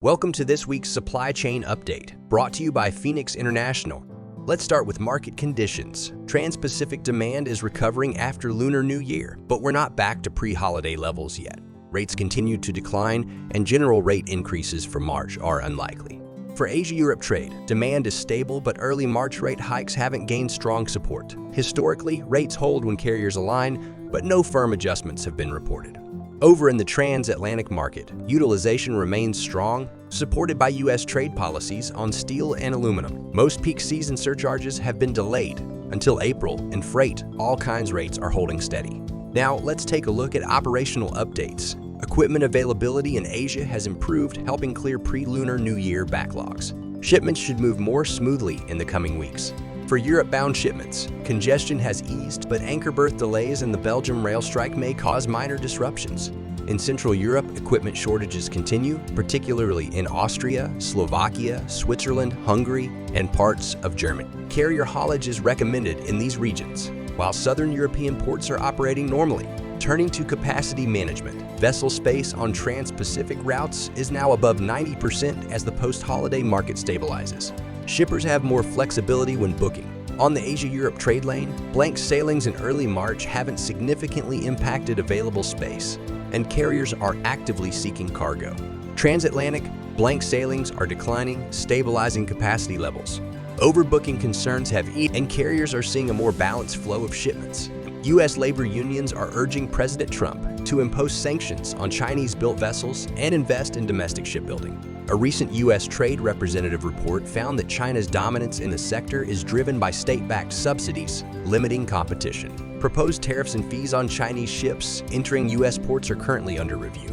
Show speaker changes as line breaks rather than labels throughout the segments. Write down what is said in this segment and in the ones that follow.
Welcome to this week's Supply Chain Update, brought to you by Phoenix International. Let's start with market conditions. Trans-Pacific demand is recovering after Lunar New Year, but we're not back to pre-holiday levels yet. Rates continue to decline, and general rate increases for March are unlikely. For Asia-Europe trade, demand is stable, but early March rate hikes haven't gained strong support. Historically, rates hold when carriers align, but no firm adjustments have been reported. Over in the transatlantic market, utilization remains strong, supported by U.S. trade policies on steel and aluminum. Most peak season surcharges have been delayed until April, and freight, all kinds rates are holding steady. Now, let's take a look at operational updates. Equipment availability in Asia has improved, helping clear pre-Lunar New Year backlogs. Shipments should move more smoothly in the coming weeks. For Europe-bound shipments, congestion has eased, but anchor berth delays and the Belgium rail strike may cause minor disruptions. In Central Europe, equipment shortages continue, particularly in Austria, Slovakia, Switzerland, Hungary, and parts of Germany. Carrier haulage is recommended in these regions, while Southern European ports are operating normally. Turning to capacity management, vessel space on Trans-Pacific routes is now above 90% as the post-holiday market stabilizes. Shippers have more flexibility when booking. On the Asia-Europe trade lane, blank sailings in early March haven't significantly impacted available space, and carriers are actively seeking cargo. Transatlantic, blank sailings are declining, stabilizing capacity levels. Overbooking concerns have eased, and carriers are seeing a more balanced flow of shipments. U.S. labor unions are urging President Trump to impose sanctions on Chinese-built vessels and invest in domestic shipbuilding. A recent U.S. Trade Representative report found that China's dominance in the sector is driven by state-backed subsidies, limiting competition. Proposed tariffs and fees on Chinese ships entering U.S. ports are currently under review.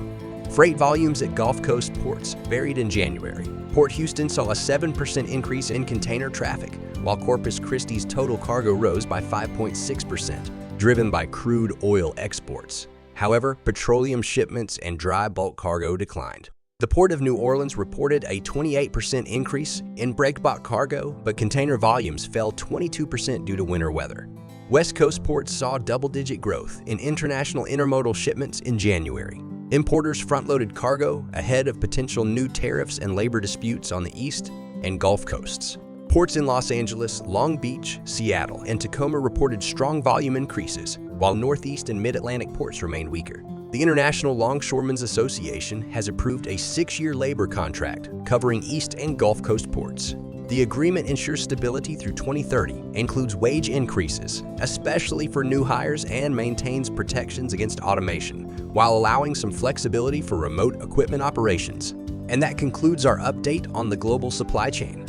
Freight volumes at Gulf Coast ports varied in January. Port Houston saw a 7% increase in container traffic, while Corpus Christi's total cargo rose by 5.6%, driven by crude oil exports. However, petroleum shipments and dry bulk cargo declined. The Port of New Orleans reported a 28% increase in breakbulk cargo, but container volumes fell 22% due to winter weather. West Coast ports saw double-digit growth in international intermodal shipments in January. Importers front-loaded cargo ahead of potential new tariffs and labor disputes on the East and Gulf Coasts. Ports in Los Angeles, Long Beach, Seattle, and Tacoma reported strong volume increases, while Northeast and Mid-Atlantic ports remained weaker. The International Longshoremen's Association has approved a 6-year labor contract covering East and Gulf Coast ports. The agreement ensures stability through 2030, includes wage increases, especially for new hires, and maintains protections against automation, while allowing some flexibility for remote equipment operations. And that concludes our update on the global supply chain.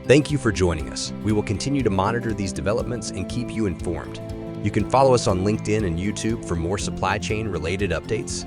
Thank you for joining us. We will continue to monitor these developments and keep you informed. You can follow us on LinkedIn and YouTube for more supply chain related updates.